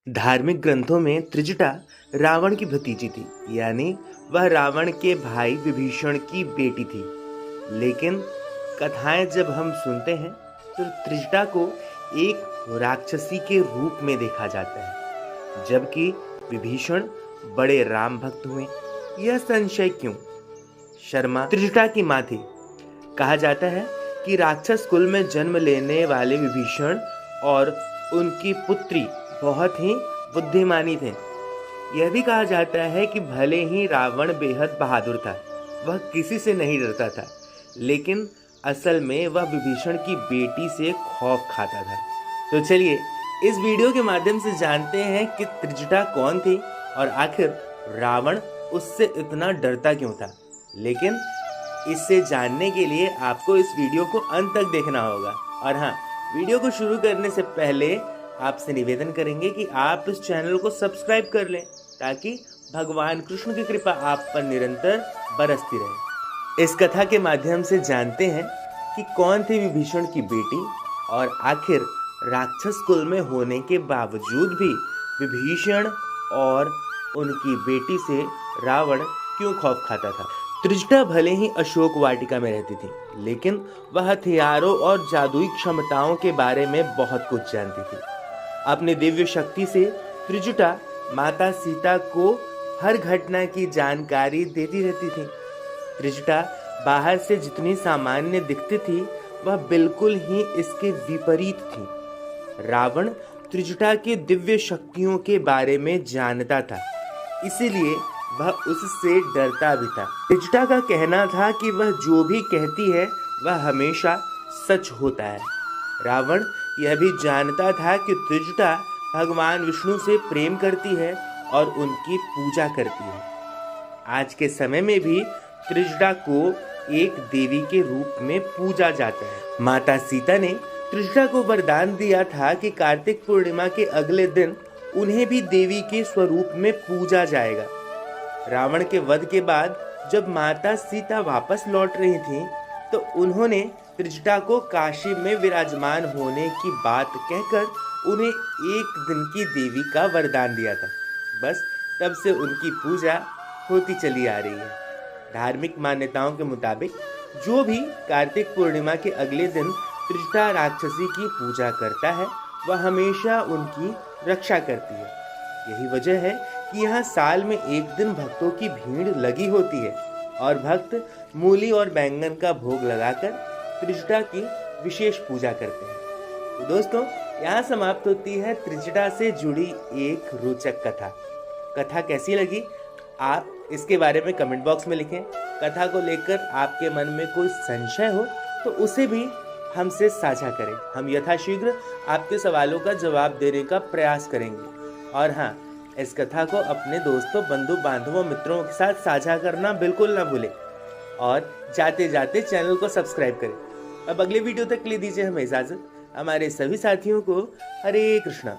धार्मिक ग्रंथों में त्रिजटा रावण की भतीजी थी, यानी वह रावण के भाई विभीषण की बेटी थी। लेकिन कथाएं जब हम सुनते हैं तो त्रिजटा को एक राक्षसी के रूप में देखा जाता है, जबकि विभीषण बड़े राम भक्त हुए। यह संशय क्यों? शर्मा त्रिजटा की मां थी। कहा जाता है कि राक्षस कुल में जन्म लेने वाले विभीषण और उनकी पुत्री बहुत ही बुद्धिमानी थे। यह भी कहा जाता है कि भले ही रावण बेहद बहादुर था, वह किसी से नहीं डरता था, लेकिन असल में वह विभीषण की बेटी से खौफ खाता था। तो चलिए इस वीडियो के माध्यम से जानते हैं कि त्रिजटा कौन थी और आखिर रावण उससे इतना डरता क्यों था। लेकिन इससे जानने के लिए आपको इस वीडियो को अंत तक देखना होगा। और हाँ, वीडियो को शुरू करने से पहले आपसे निवेदन करेंगे कि आप इस चैनल को सब्सक्राइब कर लें, ताकि भगवान कृष्ण की कृपा आप पर निरंतर बरसती रहे। इस कथा के माध्यम से जानते हैं कि कौन थी विभीषण की बेटी और आखिर राक्षस कुल में होने के बावजूद भी विभीषण और उनकी बेटी से रावण क्यों खौफ खाता था। त्रिजटा भले ही अशोक वाटिका में रहती थी, लेकिन वह हथियारों और जादुई क्षमताओं के बारे में बहुत कुछ जानती थी। अपनी दिव्य शक्ति से त्रिजटा माता सीता को हर घटना की जानकारी देती रहती थी। त्रिजटा बाहर से जितनी सामान्य दिखती थी, वह बिल्कुल ही इसके विपरीत थी। रावण त्रिजटा की दिव्य शक्तियों के बारे में जानता था, इसीलिए वह उससे डरता भी था। त्रिजटा का कहना था कि वह जो भी कहती है वह हमेशा सच होता है। रावण यह भी जानता था कि त्रिजटा भगवान विष्णु से प्रेम करती है और उनकी पूजा करती है। आज के समय में भी त्रिजटा को एक देवी के रूप में पूजा जाता है। माता सीता ने त्रिजटा को वरदान दिया था कि कार्तिक पूर्णिमा के अगले दिन उन्हें भी देवी के स्वरूप में पूजा जाएगा। रावण के वध के बाद जब माता सीता वापस लौट रही थी, तो उन्होंने त्रिजटा को काशी में विराजमान होने की बात कहकर उन्हें एक दिन की देवी का वरदान दिया था। बस तब से उनकी पूजा होती चली आ रही है। धार्मिक मान्यताओं के मुताबिक जो भी कार्तिक पूर्णिमा के अगले दिन त्रिजटा राक्षसी की पूजा करता है, वह हमेशा उनकी रक्षा करती है। यही वजह है कि यहाँ साल में एक दिन भक्तों की भीड़ लगी होती है और भक्त मूली और बैंगन का भोग लगाकर त्रिजटा की विशेष पूजा करते हैं। तो दोस्तों, यहाँ समाप्त होती है त्रिजटा से जुड़ी एक रोचक कथा। कथा कैसी लगी आप इसके बारे में कमेंट बॉक्स में लिखें। कथा को लेकर आपके मन में कोई संशय हो तो उसे भी हमसे साझा करें। हम यथाशीघ्र आपके सवालों का जवाब देने का प्रयास करेंगे। और हाँ, इस कथा को अपने दोस्तों, बंधु बांधवों, मित्रों के साथ साझा करना बिल्कुल ना भूलें और जाते जाते चैनल को सब्सक्राइब करें। अब अगले वीडियो तक के लिए दीजिए हमें इजाजत। हमारे सभी साथियों को हरे कृष्णा।